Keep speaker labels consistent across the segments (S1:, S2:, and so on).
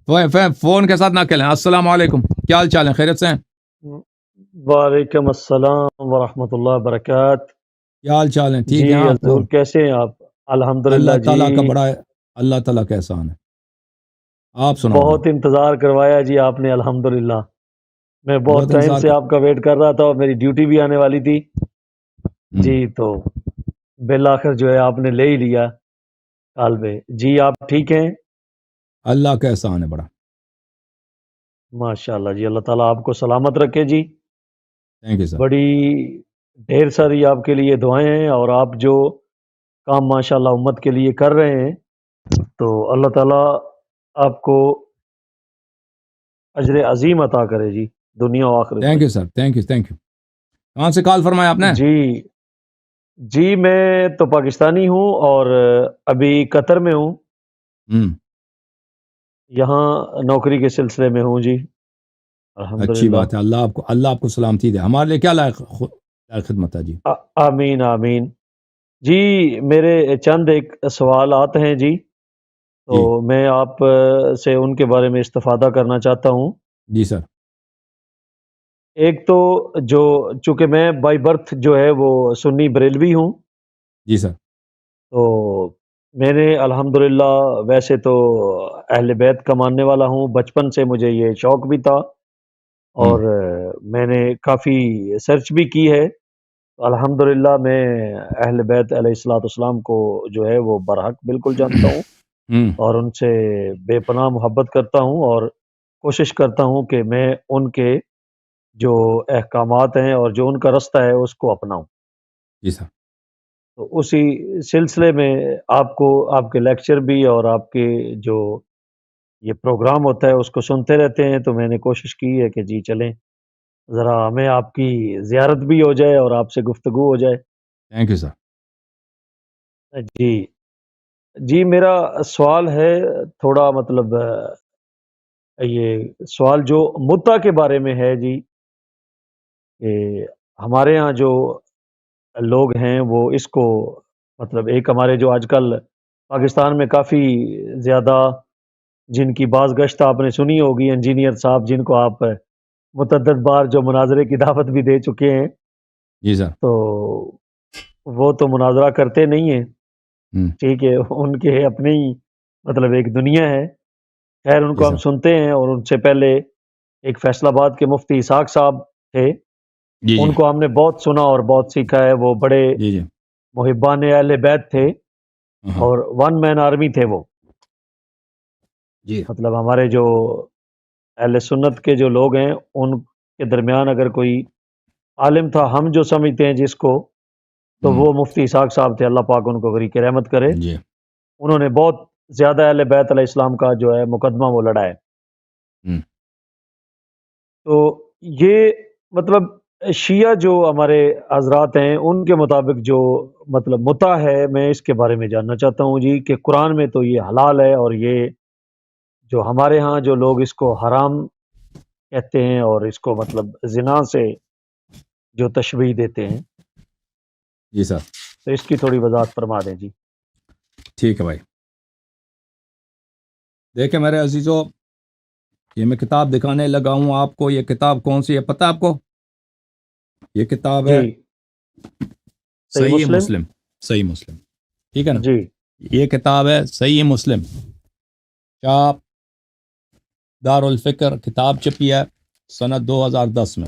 S1: Phone کے ساتھ نہ کھیلیں. السلام علیکم, کیا حال چال ہے, خیریت سے ہیں؟
S2: وعلیکم السلام ورحمۃ اللہ وبرکاتہ.
S1: کیا حال چال ہے, ٹھیک
S2: جی
S1: ہے آپ؟
S2: حضور کیسے ہیں آپ؟ الحمدللہ
S1: اللہ تعالیٰ کا
S2: جی.
S1: بڑا ہے, اللہ تعالیٰ کا احسان ہے. آپ سناؤ
S2: بہت
S1: جناب.
S2: انتظار کروایا جی آپ نے, الحمدللہ. میں بہت ٹائم
S1: انتظار
S2: سے آپ کا ویٹ کر رہا تھا, اور میری ڈیوٹی بھی آنے والی تھی جی. تو بالآخر جو ہے آپ نے لے ہی لیا کال پہ. جی آپ ٹھیک ہیں؟
S1: اللہ کا احسان ہے بڑا.
S2: ماشاء اللہ جی, اللہ تعالیٰ آپ کو سلامت رکھے جی.
S1: Thank you sir.
S2: بڑی ڈھیر ساری آپ کے لیے دعائیں ہیں, اور آپ جو کام ماشاء اللہ امت کے لیے کر رہے ہیں, تو اللہ تعالیٰ آپ کو اجر عظیم عطا کرے جی, دنیا و آخرت
S1: تھینک
S2: میں.
S1: You sir, thank you, thank you. کہاں سے کال فرمایا آپ نے؟
S2: جی میں تو پاکستانی ہوں, اور ابھی قطر میں ہوں. یہاں نوکری کے سلسلے میں ہوں جی.
S1: اچھی
S2: الحمدللہ.
S1: بات ہے. اللہ آپ کو سلامتی دے. ہمارے لیے کیا لائق خدمت ہے جی؟
S2: آمین آمین. جی میرے چند ایک سوالات ہیں جی, تو میں آپ سے ان کے بارے میں استفادہ کرنا چاہتا ہوں.
S1: جی سر.
S2: ایک تو جو چونکہ میں بائی برتھ جو ہے وہ سنی بریلوی ہوں.
S1: جی سر.
S2: تو میں نے الحمدللہ ویسے تو اہل بیت کا ماننے والا ہوں, بچپن سے مجھے یہ شوق بھی تھا, اور میں نے کافی سرچ بھی کی ہے. الحمدللہ میں اہل بیت علیہ الصلوۃ والسلام کو جو ہے وہ برحق بالکل جانتا ہوں, اور ان سے بے پناہ محبت کرتا ہوں, اور کوشش کرتا ہوں کہ میں ان کے جو احکامات ہیں اور جو ان کا رستہ ہے اس کو اپناؤں.
S1: جی سر.
S2: تو اسی سلسلے میں آپ کو آپ کے لیکچر بھی اور آپ کے جو یہ پروگرام ہوتا ہے اس کو سنتے رہتے ہیں, تو میں نے کوشش کی ہے کہ جی چلیں ذرا ہمیں آپ کی زیارت بھی ہو جائے اور آپ سے گفتگو ہو جائے.
S1: Thank you sir.
S2: جی میرا سوال ہے تھوڑا, مطلب یہ سوال جو متع کے بارے میں ہے جی, کہ ہمارے ہاں جو لوگ ہیں وہ اس کو, مطلب ایک ہمارے جو آج کل پاکستان میں کافی زیادہ جن کی باز گشت آپ نے سنی ہوگی, انجینئر صاحب جن کو آپ متعدد بار جو مناظرے کی دعوت بھی دے چکے ہیں.
S1: جی سر.
S2: تو وہ تو مناظرہ کرتے نہیں ہیں, ٹھیک ہے, ان کے اپنے ہی مطلب ایک دنیا ہے. خیر ان کو ہم سنتے ہیں, اور ان سے پہلے ایک فیصل آباد کے مفتی اسحاق صاحب تھے, ان کو ہم نے بہت سنا اور بہت سیکھا ہے. وہ بڑے محبان اہل بیت تھے, اور ون مین آرمی تھے وہ. مطلب ہمارے جو اہل سنت کے جو لوگ ہیں ان کے درمیان اگر کوئی عالم تھا ہم جو سمجھتے ہیں جس کو, تو وہ مفتی اسحاق صاحب تھے, اللہ پاک ان کو غریق رحمت کرے. انہوں نے بہت زیادہ اہل بیت علیہ السلام کا جو ہے مقدمہ وہ لڑا ہے. تو یہ مطلب شیعہ جو ہمارے حضرات ہیں ان کے مطابق جو مطلب متع ہے, میں اس کے بارے میں جاننا چاہتا ہوں جی, کہ قرآن میں تو یہ حلال ہے, اور یہ جو ہمارے ہاں جو لوگ اس کو حرام کہتے ہیں اور اس کو مطلب زنا سے جو تشبیہ دیتے ہیں.
S1: جی سر.
S2: تو اس کی تھوڑی وضاحت فرما دیں جی.
S1: ٹھیک ہے بھائی. دیکھیں میرے عزیزو, یہ میں کتاب دکھانے لگا ہوں آپ کو. یہ کتاب کون سی ہے پتہ آپ کو؟ یہ کتاب ہے صحیح مسلم. صحیح مسلم, ٹھیک ہے نا
S2: جی.
S1: یہ کتاب ہے صحیح مسلم, چاپ دار الفکر, کتاب چھپی ہے سنت 2010 میں.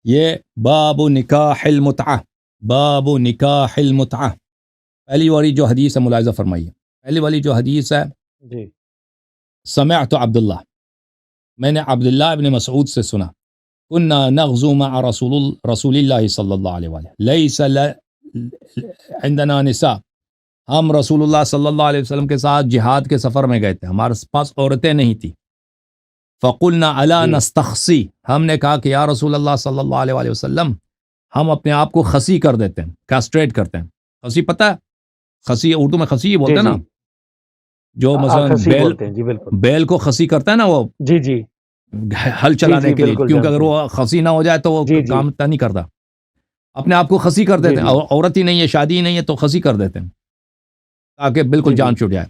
S1: یہ باب نکاح المتعہ, باب نکاح المتعہ. پہلی والی جو حدیث ہے ملاحظہ فرمائیے, پہلی والی جو حدیث ہے
S2: جی.
S1: سمعت عبداللہ, میں نے عبداللہ ابن مسعود سے سنا, كنا نغزو مع رسول اللہ صلی اللہ علیہ وآلہ لیس عندنا نساء, ہم رسول اللہ صلی اللہ علیہ وسلم کے ساتھ جہاد کے سفر میں گئے تھے, ہمارے پاس عورتیں نہیں تھیں. فقلنا الا نستخصی, ہم نے کہا کہ یا رسول اللہ صلی اللہ علیہ وآلہ وسلم ہم اپنے آپ کو خسی کر دیتے ہیں, کاسٹریٹ کرتے ہیں. خسی پتہ ہے, خسی اردو میں خسی بولتے ہیں نا, جو مثلا بیل کو خسی کرتا ہے نا وہ,
S2: جی جی,
S1: ہل چلانے کے لیے, کیونکہ اگر وہ خسی نہ ہو جائے تو وہ کام نہیں کرتا. اپنے آپ کو خسی کر دیتے ہیں, عورت ہی نہیں ہے, شادی ہی نہیں ہے تو خسی کر دیتے ہیں تاکہ بالکل جان چھوٹ جائے.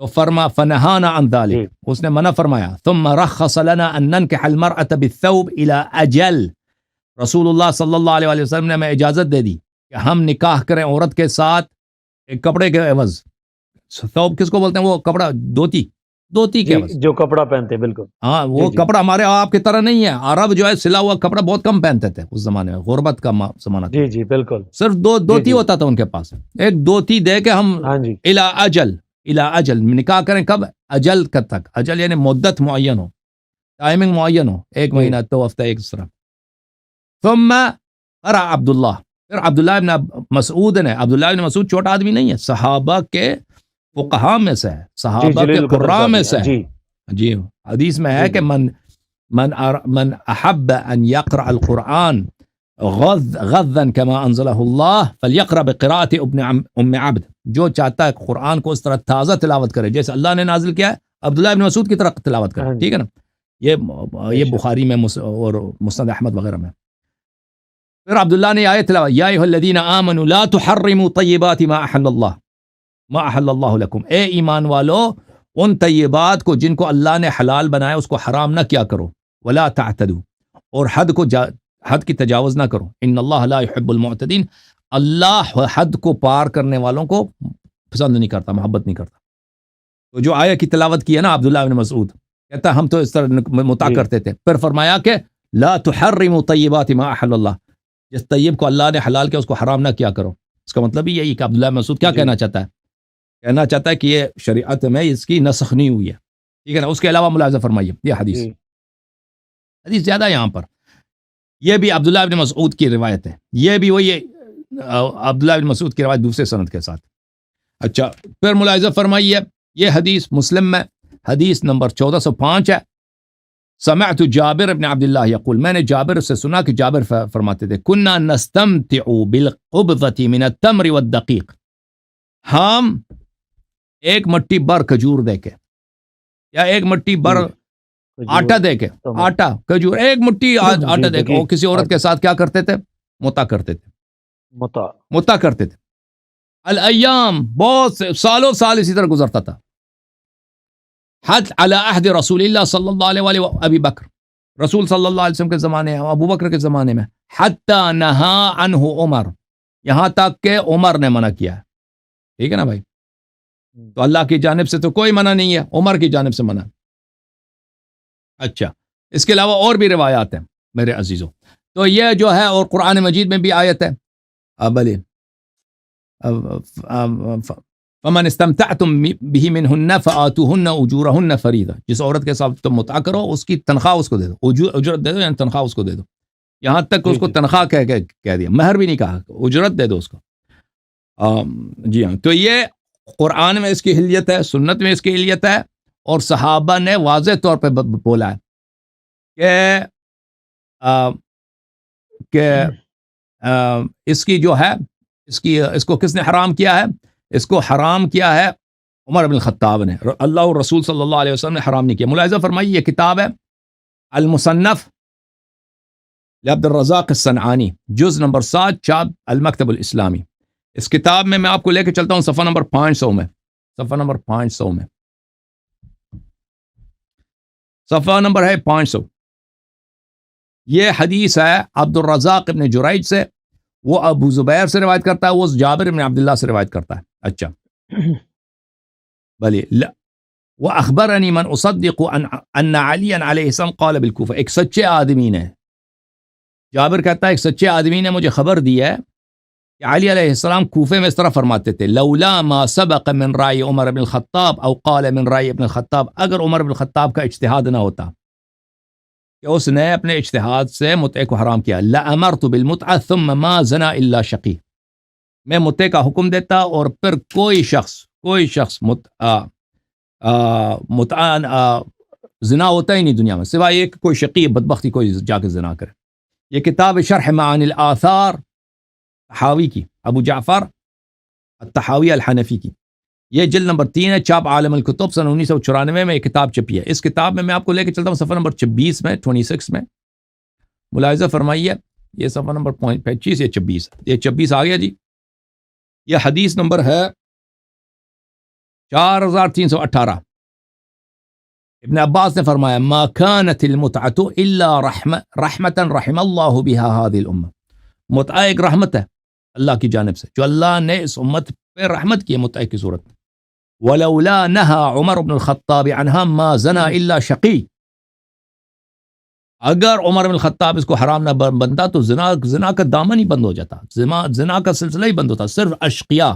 S1: تو فرما فنہانا عن ذلك، اس نے منع فرمایا. ثم رخص لنا ان ننكح المرأة بالثوب الى اجل، رسول اللہ صلی اللہ علیہ وسلم نے ہمیں اجازت دے دی کہ ہم نکاح کریں عورت کے ساتھ ایک کپڑے کے عوض. ثوب کس کو بولتے ہیں؟ وہ کپڑا دھوتی کے عوض،
S2: جو کپڑا پہنتے ہیں. بالکل
S1: ہاں، وہ کپڑا ہمارے آپ کی طرح نہیں ہے. عرب جو ہے سلا ہوا کپڑا بہت کم پہنتے تھے اس زمانے میں، غربت کا زمانہ تھا.
S2: جی بالکل.
S1: صرف دھوتی ہوتا تھا ان کے پاس، ایک دھوتی دے کے ہم الی اجل نکاح کریں. کب؟ اجل تک. اجل یعنی مدت معین ہو، ٹائمنگ معین ہو، 1 مہینہ 2 ہفتہ ایک طرح. ثم قرأ عبداللہ، پھر عبداللہ ابن مسعود نے، عبداللہ ابن مسعود چھوٹا آدمی نہیں ہے، صحابہ کے فقہاء میں سے ہے، صحابہ کے قراء میں سے ہے. جی حدیث میں ہے کہ من احب ان يقرأ القرآن غضا كما انزله الله فليقرأ بقراءة ام عبد، جو چاہتا ہے قرآن کو اس طرح تازہ تلاوت کرے جیسے اللہ نے نازل کیا ہے، عبداللہ ابن مسعود کی طرح تلاوت کرے. ٹھیک ہے نا؟ یہ بخاری میں اور مسند احمد وغیرہ میں. پھر عبداللہ نے آیت تلاوت، یا ایھا الذین آمنوا لا تحرموا طیبات ما احل اللہ لکم، اے ایمان والو ان طیبات کو جن کو اللہ نے حلال بنایا اس کو حرام نہ کیا کرو. ولا تعتدوا، اور حد کی تجاوز نہ کرو. ان اللہ لا يحب المعتدین، اللہ حد کو پار کرنے والوں کو پسند نہیں کرتا، محبت نہیں کرتا. تو جو آیت کی تلاوت کی ہے نا عبداللہ بن مسعود، کہتا ہم تو اس طرح متا کرتے تھے. پھر فرمایا کہ لا تحرموا طیبات ما احل اللہ، جس طیب کو اللہ نے حلال کیا اس کو حرام نہ کیا کرو. اس کا مطلب یہی کہ عبداللہ بن مسعود کیا کہنا چاہتا ہے؟ کہنا چاہتا ہے کہ یہ شریعت میں اس کی نسخ نہیں ہوئی ہے. ٹھیک ہے نا؟ اس کے علاوہ ملاحظہ فرمائیے یہ حدیث زیادہ ہے یہاں پر. یہ بھی عبداللہ بن مسعود کی روایت ہے، یہ بھی وہی عبداللہ بن مسعود کی روایت دوسرے سند کے ساتھ. اچھا پھر ملاحظہ فرمائیے یہ حدیث مسلم میں حدیث نمبر 1405 ہے. سمعت جابر بن عبداللہ یقول، میں نے جابر سے سنا کہ جابر فرماتے تھے کننا نستمتع بالقبضۃ من التمر والدقیق، ہم ایک مٹی بر کھجور دے کے یا ایک مٹی بر آٹا دے کے، آٹا کھجور ایک مٹھی آٹا دے کے، وہ کسی عورت کے ساتھ کیا کرتے تھے؟ متا کرتے تھے، متا کرتے تھے. الایام، بہت سالوں سال اسی طرح گزرتا تھا. حد علی عہد رسول اللہ صلی اللہ علیہ وآلہ ابی بکر، رسول صلی اللہ علیہ وسلم کے زمانے اور ابو بکر کے زمانے میں. حتی نہا عنہ عمر، یہاں تک کہ عمر نے منع کیا ہے. ٹھیک ہے نا بھائی؟ تو اللہ کی جانب سے تو کوئی منع نہیں ہے، عمر کی جانب سے منع. اچھا اس کے علاوہ اور بھی روایات ہیں میرے عزیزوں. تو یہ جو ہے، اور قرآن مجید میں بھی آیت ہے فمن استمتعتم به منهن فآتوهن اجورهن فریضہ، جس عورت کے ساتھ تم متع کرو اس کی تنخواہ اس کو دے دو، اجرت دے دو، یعنی تنخواہ اس کو دے دو. یہاں تک کہ اس کو تنخواہ کہہ دیا، مہر بھی نہیں کہا، اجرت دے دو اس کو. جی ہاں، تو یہ قرآن میں اس کی حلیت ہے، سنت میں اس کی حلیت ہے، اور صحابہ نے واضح طور پہ بولا ہے کہ اس کی جو ہے اس کو کس نے حرام کیا ہے؟ اس کو حرام کیا ہے عمر بن الخطاب نے، اللہ اور رسول صلی اللہ علیہ وسلم نے حرام نہیں کیا. ملاحظہ فرمائیے یہ کتاب ہے المصنف لعبد الرزاق الصنعانی، جز نمبر 7، چاپ المکتب الاسلامی. اس کتاب میں آپ کو لے کے چلتا ہوں صفحہ نمبر 500 میں، صفحہ نمبر 500 میں، صفحہ نمبر ہے 500. یہ حدیث ہے عبد الرزاق ابن جریج سے، وہ ابو زبیر سے روایت کرتا ہے، وہ جابر ابن عبداللہ سے روایت کرتا ہے. اچھا بلی وَأَخْبَرَنِي مَنْ أُصَدِّقُ أَنَّ عَلِيًا عَلَيْهِ السَّلَامُ قَالَ بِالْكُوفَةِ، ایک سچے آدمی نے، جابر کہتا ہے ایک سچے آدمی نے مجھے خبر دی ہے کہ علی علیہ السلام کوفے میں اس طرح فرماتے تھے، لولا ما سبق من رائے عمر بن الخطاب او قال من رائے ابن الخطاب، اگر عمر بن الخطاب کا اجتہاد نہ ہوتا کہ اس نے اپنے اجتہاد سے متع کو حرام کیا، لأمرت بالمتعة ثم ما زنا الا شقی، میں متع کا حکم دیتا اور پھر کوئی شخص زنا ہوتا ہی نہیں دنیا میں سوائے ایک کوئی شقی بدبختی کوئی جا کے زنا کرے. یہ کتاب شرح معانی الآثار تحاوی کی، ابو جعفر التحاوی الحنفی کی، یہ جلد نمبر 3 ہے، چاپ عالم الکتب سن 1994 میں یہ کتاب چھپی ہے. اس کتاب میں آپ کو لے کے چلتا ہوں صفحہ نمبر 26 میں، 26 میں ملاحظہ فرمائیے، یہ صفحہ نمبر 25 یا 26 آ گیا جی. یہ حدیث نمبر ہے 4318 ابن عباس نے فرمایا ما كانت المتعة الا رحمة رحم اللہ بها هذه الامة. متعہ ایک رحمت ہے اللہ کی جانب سے جو اللہ نے اس امت پہ رحمت کی ہے متعہ کی صورت میں. ولولا نهى عمر بن الخطاب عنها ما زنا الا شقی. اگر عمر بن الخطاب اس کو حرام نہ بنتا تو زنا کا دامن ہی بند ہو جاتا, زنا کا سلسلہ ہی بند ہوتا. صرف اشقیاء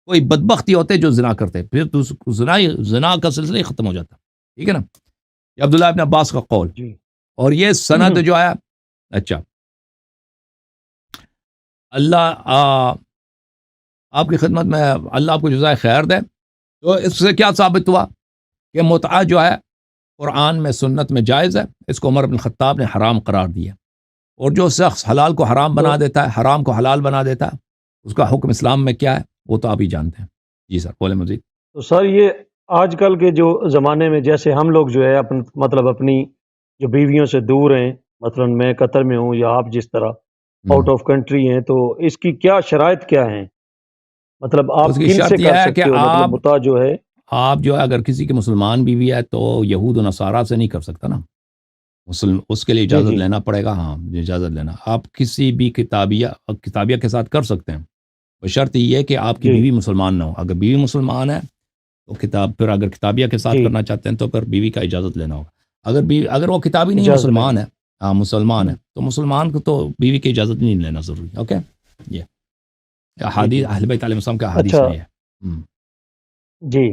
S1: کوئی بدبختی ہوتے جو زنا کرتے, پھر تو زنا کا سلسلہ ہی ختم ہو جاتا. ٹھیک ہے نا, یہ عبداللہ ابن عباس کا قول. اور یہ سند جو آیا, اچھا اللہ آپ کی خدمت میں, اللہ آپ کو جزائے خیر دے. تو اس سے کیا ثابت ہوا کہ متعہ جو ہے قرآن میں سنت میں جائز ہے, اس کو عمر بن الخطاب نے حرام قرار دیا. اور جو شخص حلال کو حرام بنا دیتا ہے, حرام کو حلال بنا دیتا ہے, اس کا حکم اسلام میں کیا ہے وہ تو آپ ہی جانتے ہیں. جی سر بولے مزید.
S2: تو سر یہ آج کل کے جو زمانے میں جیسے ہم لوگ جو ہے مطلب اپنی جو بیویوں سے دور ہیں, مثلا میں قطر میں ہوں یا آپ جس طرح آؤٹ آف کنٹری ہیں, تو اس کی کیا شرائط کیا ہیں؟ مطلب آپ
S1: اس کی
S2: کن
S1: شرط
S2: سے
S1: یہ
S2: کر
S1: ہے
S2: سکتے
S1: کہ
S2: ہو مطلب متعہ جو ہے؟
S1: آپ جو ہے اگر کسی کی مسلمان بیوی ہے تو یہود و نصارہ سے نہیں کر سکتا نا, اس کے لیے اجازت لینا پڑے گا. ہاں اجازت لینا. آپ کسی بھی کتابیہ کے ساتھ کر سکتے ہیں, بشرط یہ ہے کہ آپ کی بیوی مسلمان نہ ہو. اگر بیوی مسلمان ہے تو پھر اگر کتابیہ کے ساتھ کرنا چاہتے ہیں تو پھر بیوی کا اجازت لینا ہوگا. اگر وہ کتابی نہیں مسلمان ہے, ہاں مسلمان ہے, تو مسلمان کو تو بیوی کی اجازت نہیں لینا ضروری. اوکے, یہ احادیث اہل بیت علیہ السلام کا احادیث میں ہے.
S2: جی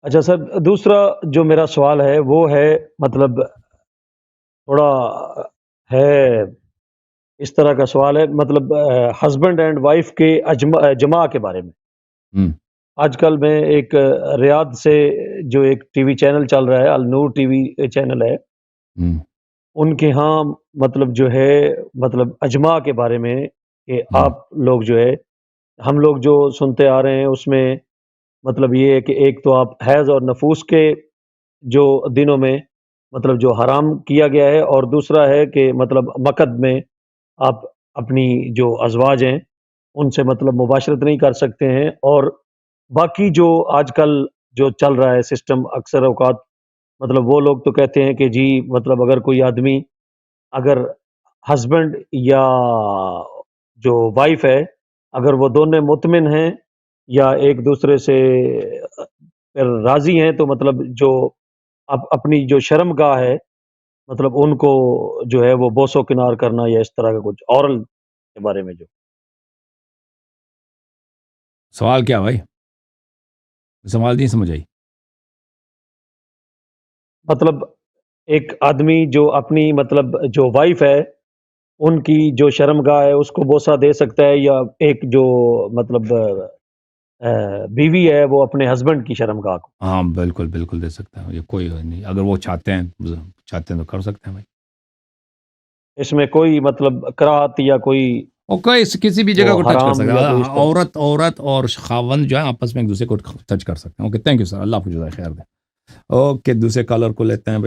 S2: اچھا سر, دوسرا جو میرا سوال ہے وہ ہے مطلب تھوڑا ہے اس طرح کا سوال ہے, مطلب ہسبینڈ اینڈ وائف کے جماع کے بارے میں. آج کل میں ایک ریاض سے جو ایک ٹی وی چینل چل رہا ہے, النور ٹی وی چینل ہے, ان کے ہاں مطلب جو ہے مطلب اجماع کے بارے میں کہ آپ لوگ جو ہے ہم لوگ جو سنتے آ رہے ہیں اس میں مطلب یہ ہے کہ ایک تو آپ حیض اور نفوس کے جو دنوں میں مطلب جو حرام کیا گیا ہے, اور دوسرا ہے کہ مطلب مقد میں آپ اپنی جو ازواج ہیں ان سے مطلب مباشرت نہیں کر سکتے ہیں. اور باقی جو آج کل جو چل رہا ہے سسٹم, اکثر اوقات مطلب وہ لوگ تو کہتے ہیں کہ جی مطلب اگر کوئی آدمی اگر ہسبینڈ یا جو وائف ہے اگر وہ دونوں مطمئن ہیں یا ایک دوسرے سے راضی ہیں تو مطلب جو اپنی جو شرم گاہ ہے مطلب ان کو جو ہے وہ بوسو کنار کرنا یا اس طرح کا کچھ اورل کے بارے میں. جو
S1: سوال کیا بھائی, سوال نہیں سمجھ آئی.
S2: مطلب ایک آدمی جو اپنی مطلب جو وائف ہے ان کی جو شرم گاہ ہے اس کو بوسہ دے سکتا ہے, یا ایک جو مطلب بیوی ہے وہ اپنے ہسبینڈ کی شرم گاہ کو؟
S1: ہاں بالکل بالکل دے سکتا ہے, یہ کوئی نہیں, اگر وہ چاہتے ہیں تو کر سکتے ہیں بھائی.
S2: اس میں کوئی مطلب کراہت یا کوئی
S1: کسی بھی جگہ کو ٹچ کر سکتے ہیں. عورت اور خاوند جو ہے آپس میں ایک دوسرے کو ٹچ کر سکتے ہیں. اوکے تھینک یو سر, اللہ آپ کو جزائے خیر دے. اوکے دوسرے کالر کو لیتے ہیں.